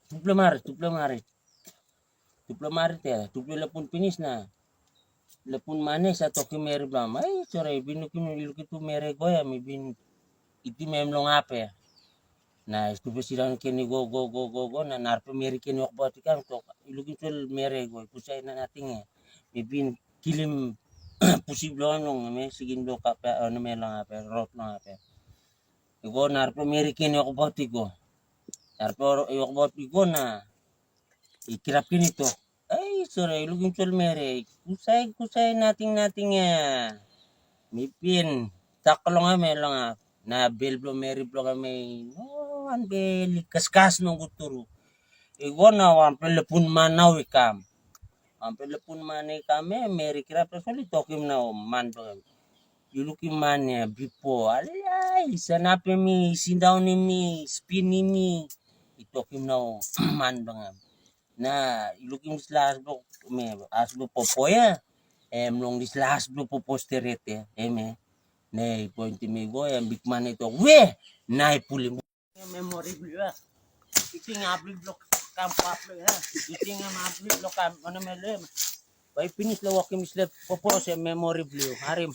Tuplamarit. Tuplamarit ya. Tuplalapun pinis na. Lapun manis atau kimeri blam. Ay, sore binukin iluki tu mere goya mi bin iti memlong apa ya. Nah, itu besilang kini go na narpe meri kini waktu batikan tok iluki tul mere go kusai na natingnya. Mi bin kilim pusib lonong me sigin do kape ano melang apa rot lang apa. Igo narpe meri kini waktu batiko. Narpe waktu batiko na ikirap kini to. Ay, sore iluki tul mere kusai nating ya. Mipin taklong ame lang na belblo meri blo kami no an beli kaskas no guturu igona wan pelepun manaw ikam an pelepun mane kame meri kira pesoli tokim na man blo yuluki mane bipo alay sanape mi sindaw ni mi spin ni mi itokim na man bangam na ilukim slas blo me asbo popoya emlong dislas blo poposterete eme Nei pointi migo yang big man itu we nai puli memory blue iting abli blok kampa ya iting abli blok kam mana mele pai finish lo wakim slep popos memory blue harim